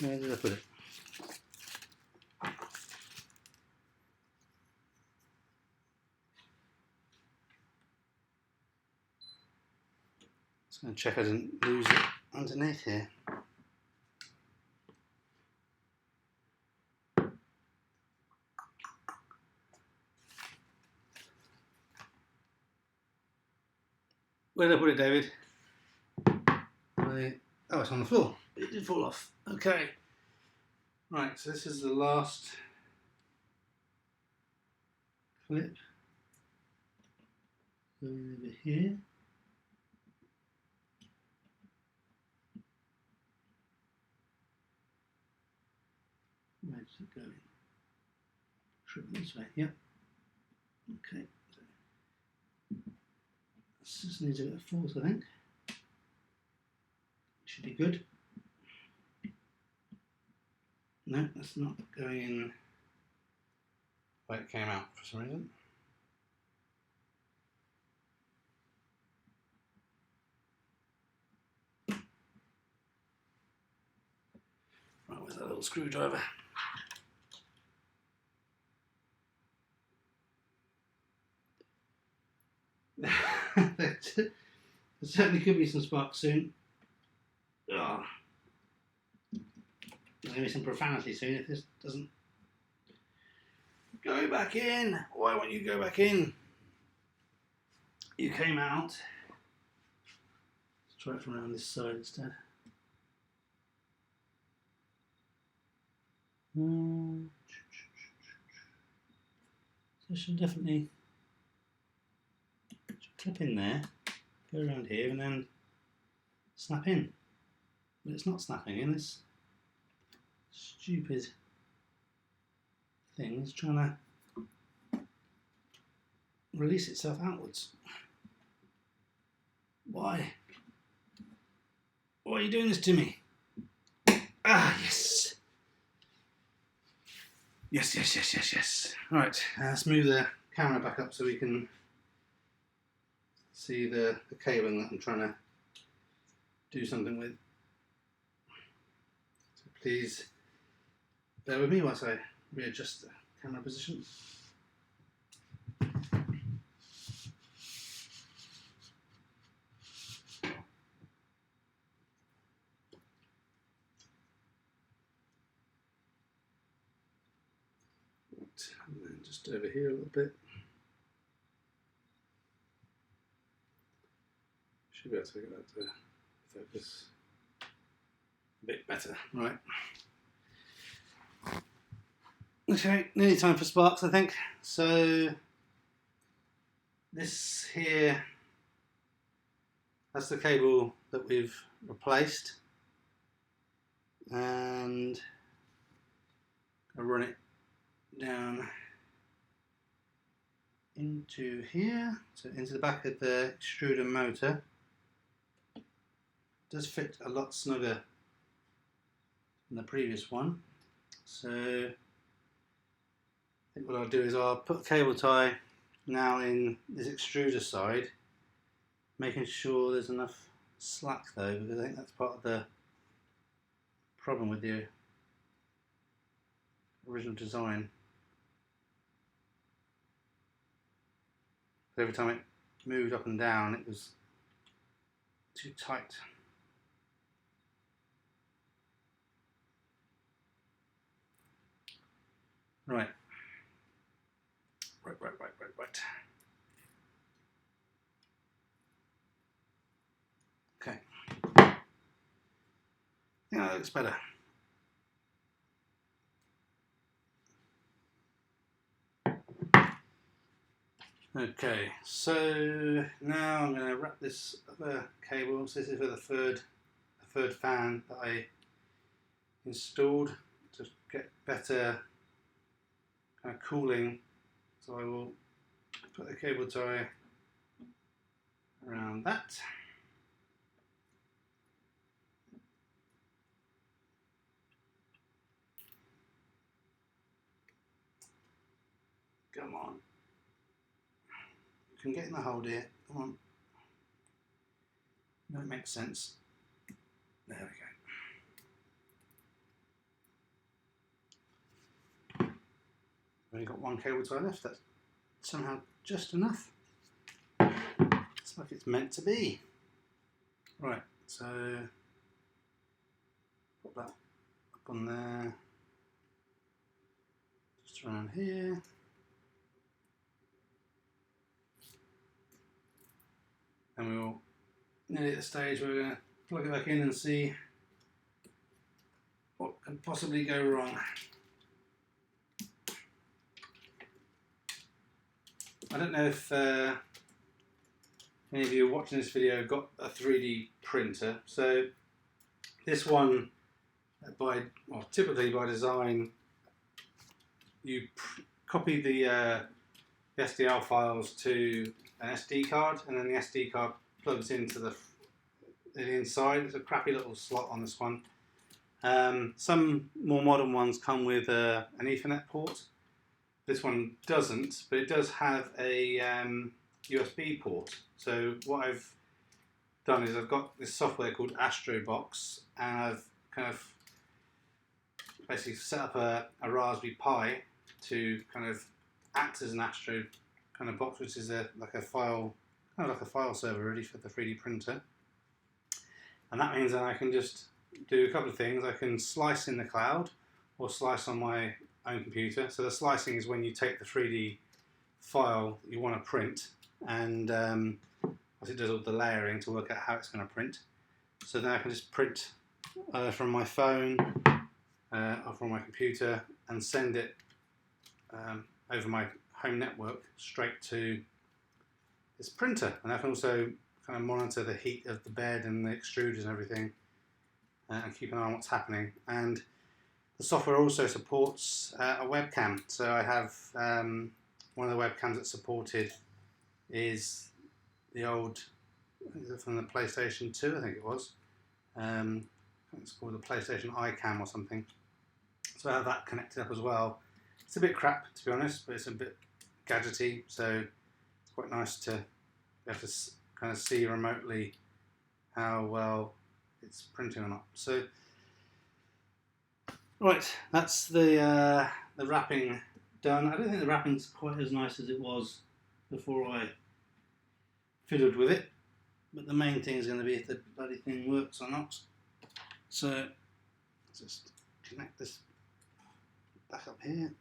Where did I put it? Just going to check I didn't lose it underneath here. Where did I put it, David? Oh, it's on the floor. It did fall off. Okay. Right, so this is the last clip. Going over here. Where does it go in? Should be this way, yep. Okay. This just needs a bit of force, I think. Should be good. No, that's not going in where it came out for some reason. Right, where's that little screwdriver? There certainly could be some sparks soon. Oh. There's going to be some profanity soon if this doesn't go back in. Why won't you go back in? You came out. Let's try it from around this side instead. So it should definitely clip in there, go around here and then snap in. But it's not snapping in, it's stupid thing is trying to release itself outwards. Why? Why are you doing this to me? Ah, yes. Yes. Right, let's move the camera back up so we can see the cabling that I'm trying to do something with. So please bear with me whilst I readjust the camera position. And then just over here a little bit. Should be able to get that to focus a bit better. Right. Okay, nearly time for sparks, I think. So this here, that's the cable that we've replaced, and I'll run it down into here, so into the back of the extruder motor. It does fit a lot snugger than the previous one, so I think what I'll do is I'll put a cable tie now in this extruder side, making sure there's enough slack though, because I think that's part of the problem with the original design. Every time it moved up and down, it was too tight. Right. Okay. Yeah, that looks better. Okay, so now I'm going to wrap this other cable. So this is for the third fan that I installed to get better kind of cooling. So I will put the cable tie around that. Come on. You can get in the hole here. Come on. That makes sense. There we go. Only got one cable tie left. That's somehow just enough. It's like it's meant to be. Right, so put that up on there. Just around here. And we'll nearly at the stage where we're going to plug it back in and see what can possibly go wrong. I don't know if any of you watching this video got a 3D printer. So this one, typically by design, you copy the SDL files to an SD card, and then the SD card plugs into the inside. It's a crappy little slot on this one. Some more modern ones come with an Ethernet port. This one doesn't, but it does have a USB port. So what I've done is I've got this software called Astrobox, and I've kind of basically set up a Raspberry Pi to kind of act as an Astro kind of box, which is like a file server really for the 3D printer. And that means that I can just do a couple of things. I can slice in the cloud or slice on my own computer. So the slicing is when you take the 3D file that you want to print, and it does all the layering to work out how it's going to print. So then I can just print from my phone or from my computer and send it over my home network straight to this printer. And I can also kind of monitor the heat of the bed and the extruders and everything, and keep an eye on what's happening. And The software also supports a webcam. So I have one of the webcams that's supported is the old, from the PlayStation 2, I think it was. It's called the PlayStation iCam or something. So I have that connected up as well. It's a bit crap, to be honest, but it's a bit gadgety, so it's quite nice to be able to kind of see remotely how well it's printing or not. So, right, that's the wrapping done. I don't think the wrapping's quite as nice as it was before I fiddled with it, but the main thing is going to be if the bloody thing works or not. So, just connect this back up here.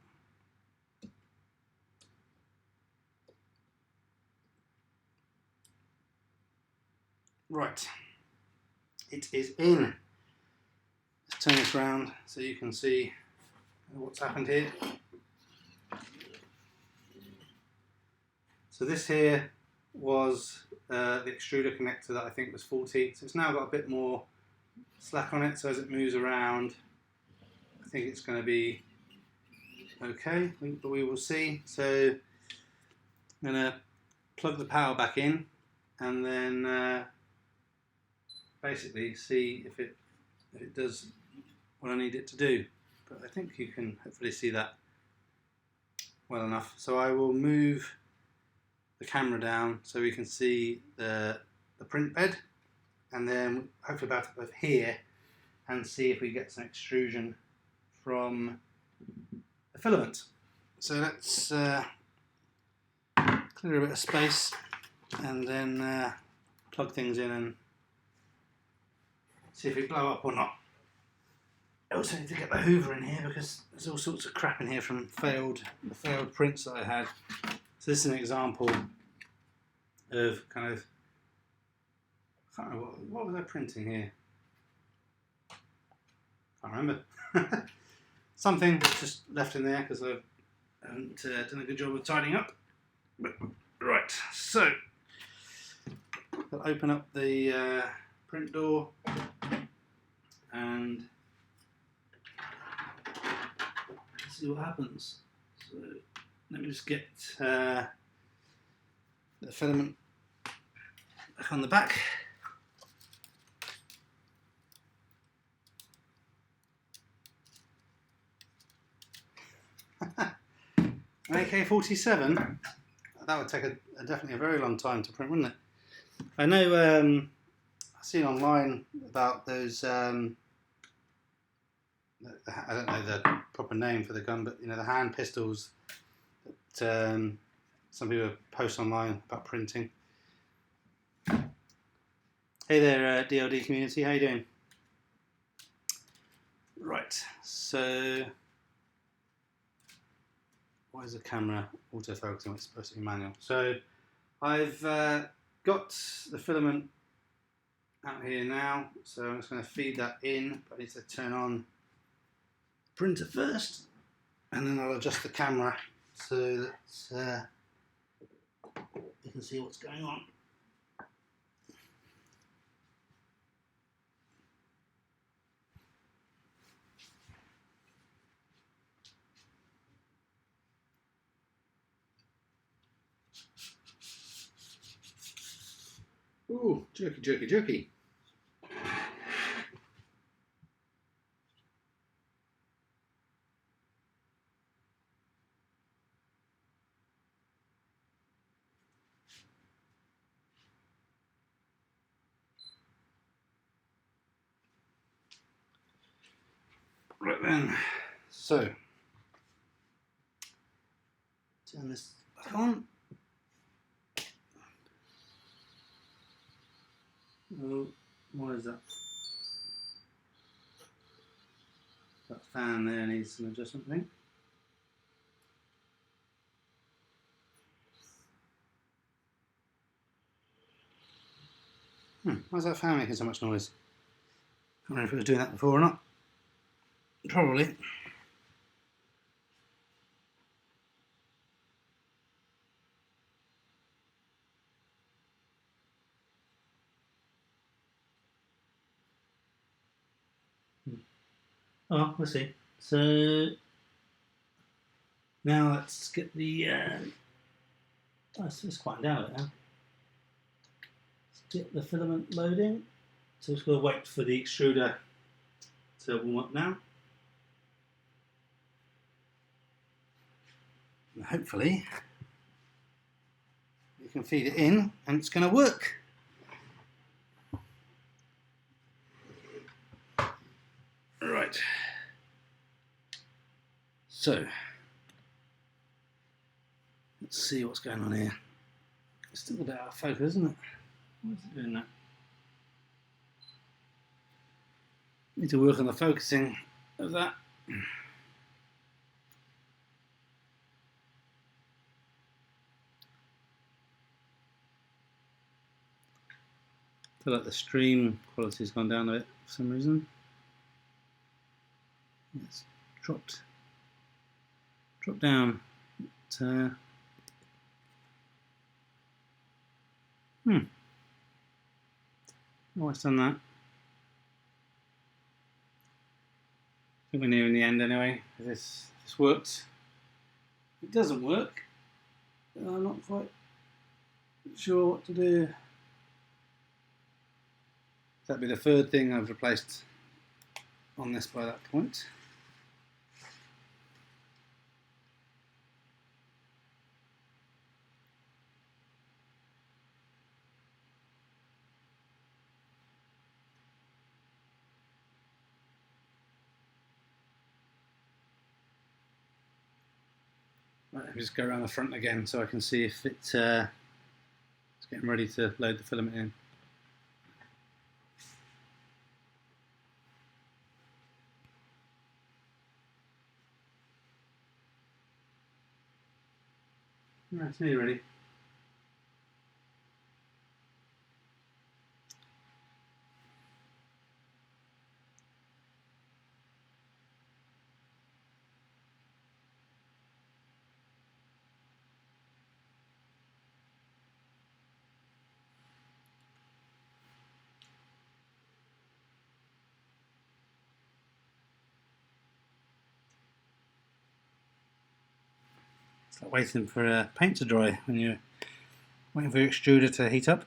Right, it is in. Let's turn this around so you can see what's happened here. So this here was the extruder connector that I think was faulty. So it's now got a bit more slack on it, so as it moves around, I think it's going to be okay, but we will see. So I'm going to plug the power back in and then basically see if it does what I need it to do. But I think you can hopefully see that well enough. So I will move the camera down so we can see the print bed, and then hopefully about it here and see if we get some extrusion from the filament. So let's clear a bit of space and then plug things in and see if we blow up or not. I also need to get the hoover in here because there's all sorts of crap in here from failed prints that I had. So this is an example of kind of, I can't remember, what was I printing here? Can't remember. Something just left in there because I haven't done a good job of tidying up. But, right, so I'll open up the print door and see what happens. So let me just get the filament back on the back. AK-47, that would take definitely a very long time to print, wouldn't it? I know I've seen online about those, I don't know the proper name for the gun, but you know, the hand pistols that some people post online about printing. Hey there, DLD community, how you doing? Right, so why is the camera autofocusing when it's supposed to be manual? So I've got the filament out here now, so I'm just going to feed that in, but I need to turn on the printer first, and then I'll adjust the camera so that you can see what's going on. Ooh, jerky, jerky, jerky. Right then, so turn this back on. Oh, what is that? That fan there needs some adjustment, I think. Why is that fan making so much noise? I don't know if it was doing that before or not. Probably. Oh, we'll see. So now let's get the it's quieting down a bit now. Let's get the filament loading. So just going to wait for the extruder to warm up now. And hopefully we can feed it in and it's going to work. Right. So let's see what's going on here. It's still a bit out of focus, isn't it? Why is it doing that? Need to work on the focusing of that. I feel like the stream quality has gone down a bit for some reason. It's dropped down. Oh, it's done that. I think we're nearing the end anyway. If this works. If it doesn't work, I'm not quite sure what to do. That'd be the third thing I've replaced on this by that point. Right, let me just go around the front again so I can see if it's getting ready to load the filament in. Right, it's nearly ready. It's like waiting for paint to dry when you're waiting for your extruder to heat up.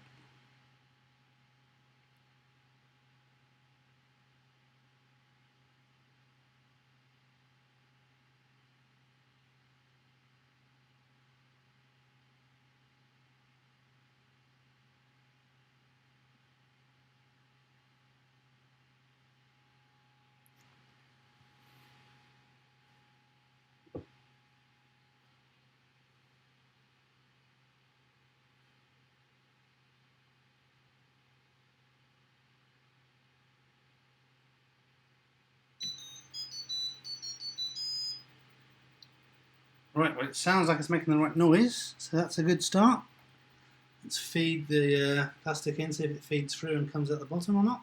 Right, well it sounds like it's making the right noise, so that's a good start. Let's feed the plastic in, see if it feeds through and comes out the bottom or not.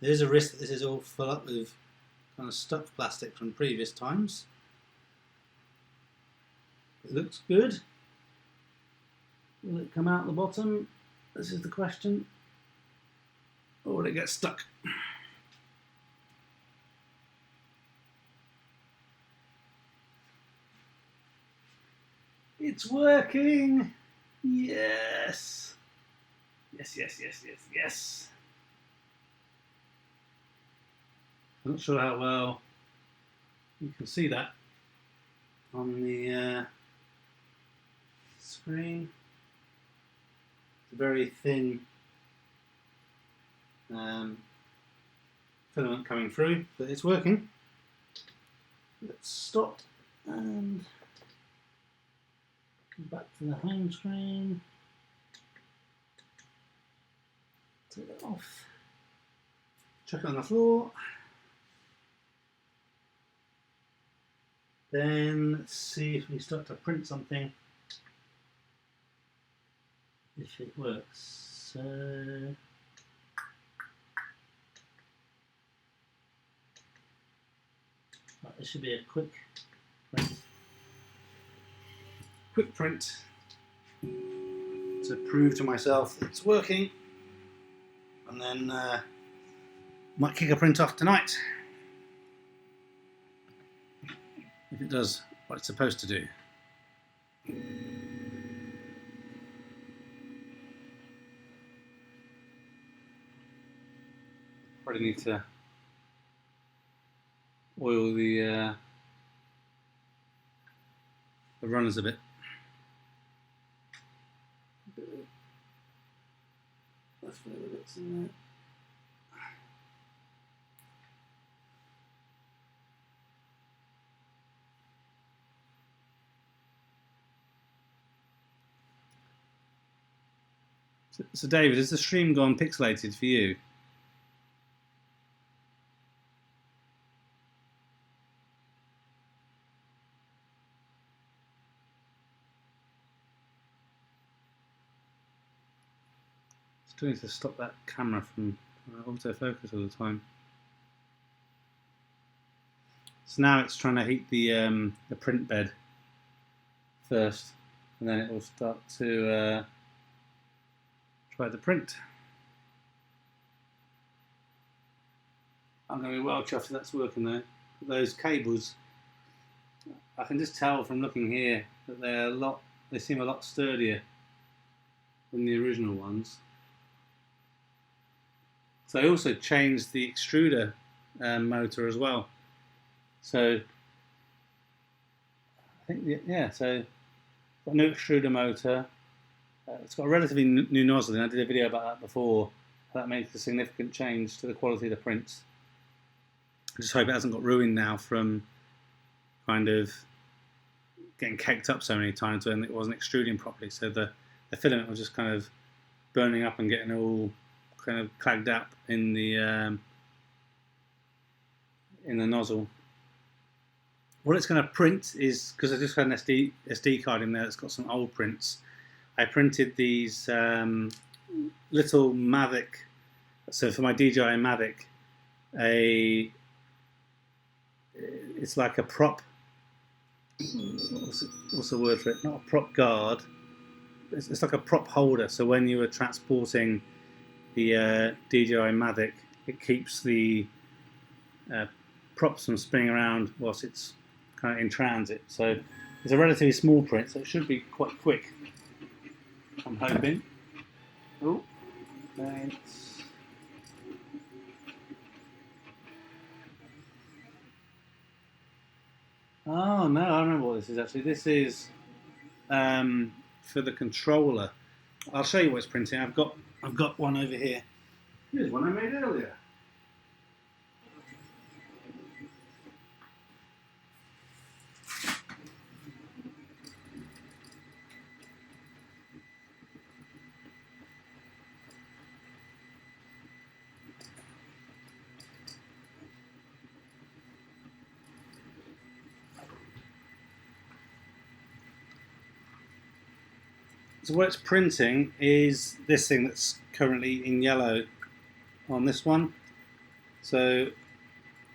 There is a risk that this is all full up with kind of stuck plastic from previous times. It looks good. Will it come out the bottom? This is the question. Or will it get stuck? It's working! Yes! Yes, yes, yes, yes, yes! I'm not sure how well you can see that on the screen. It's a very thin filament coming through, but it's working. Let's stop and come back to the home screen. Take it off. Chuck it on the floor. Then let's see if we start to print something. If it works. So right, this should be a quick print. Quick print to prove to myself that it's working, and then might kick a print off tonight. if it does what it's supposed to do. Probably need to oil the runners a bit. Let's put the bits in there. So David, has the stream gone pixelated for you? Still need to stop that camera from autofocus all the time. So now it's trying to heat the print bed first, and then it will start to try the print. I'm going to be well chuffed if that's working though. Those cables, I can just tell from looking here that they seem a lot sturdier than the original ones. So I also changed the extruder motor as well. So I think, yeah, so got a new extruder motor. It's got a relatively new nozzle, and I did a video about that before. That makes a significant change to the quality of the prints. I just hope it hasn't got ruined now from kind of getting caked up so many times when it wasn't extruding properly. So the filament was just kind of burning up and getting all kind of clagged up in the nozzle. What it's going to print is, because I just had an SD card in there that's got some old prints, I printed these little Mavic, so for my DJI Mavic, it's like a prop, what's the word for it, not a prop guard, it's like a prop holder, so when you were transporting the DJI Mavic, it keeps the props from spinning around whilst it's kind of in transit. So it's a relatively small print, so it should be quite quick, I'm hoping. Oh, thanks. Oh no, I remember what this is actually. This is for the controller. I'll show you what it's printing. I've got one over here. Here's one I made earlier. So what it's printing is this thing that's currently in yellow on this one. So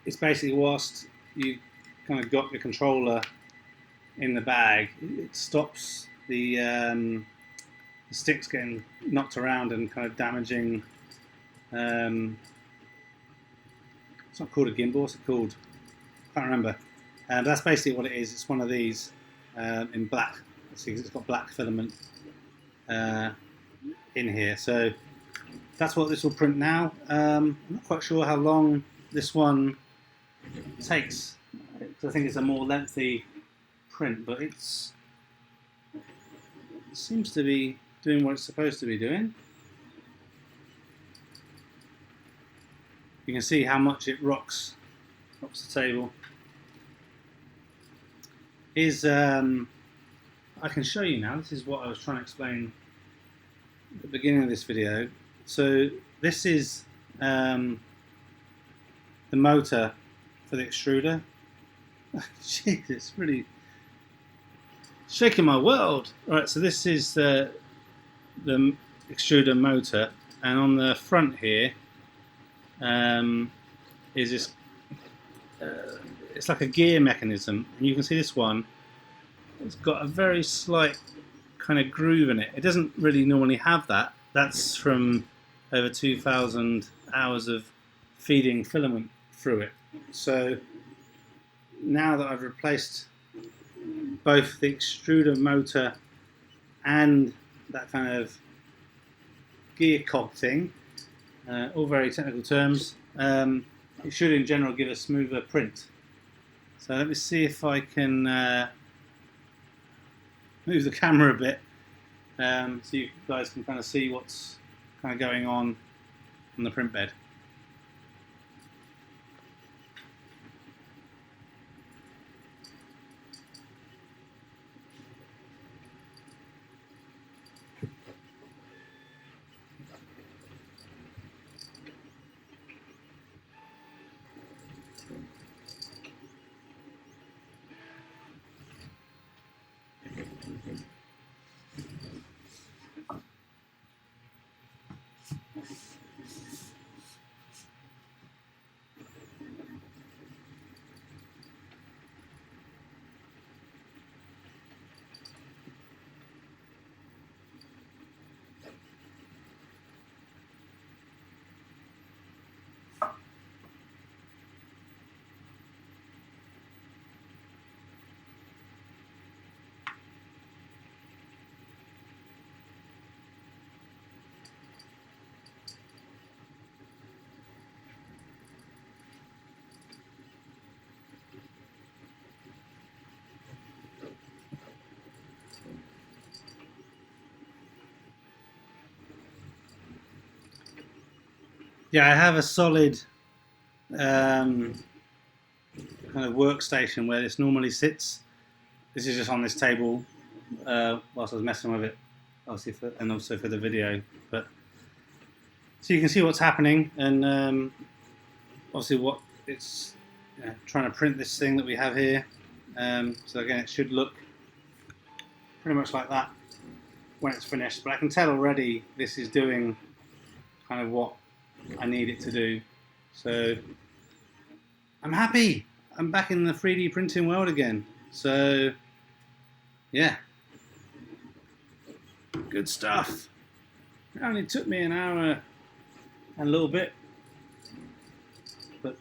it's basically, whilst you kind of got the controller in the bag, it stops the sticks getting knocked around and kind of damaging. It's not called a gimbal, what's it called? I can't remember. But that's basically what it is. It's one of these in black. See, it's got black filament in here. So that's what this will print now. I'm not quite sure how long this one takes. I think it's a more lengthy print, but it seems to be doing what it's supposed to be doing. You can see how much it rocks the table. I can show you now. This is what I was trying to explain at the beginning of this video. So this is the motor for the extruder. Jeez, it's really shaking my world. All right, so this is the extruder motor, and on the front here is this. It's like a gear mechanism, and you can see this one. It's got a very slight kind of groove in it. It doesn't really normally have that. That's from over 2,000 hours of feeding filament through it. So now that I've replaced both the extruder motor and that kind of gear cog thing, all very technical terms, it should in general give a smoother print. So let me see if I can move the camera a bit, so you guys can kind of see what's kind of going on the print bed. Yeah, I have a solid kind of workstation where this normally sits. This is just on this table whilst I was messing with it, obviously, and also for the video. But so you can see what's happening, and obviously what it's trying to print this thing that we have here. So again, it should look pretty much like that when it's finished. But I can tell already this is doing kind of what I need it to do. So I'm happy. I'm back in the 3D printing world again. So yeah, good stuff. It only took me an hour and a little bit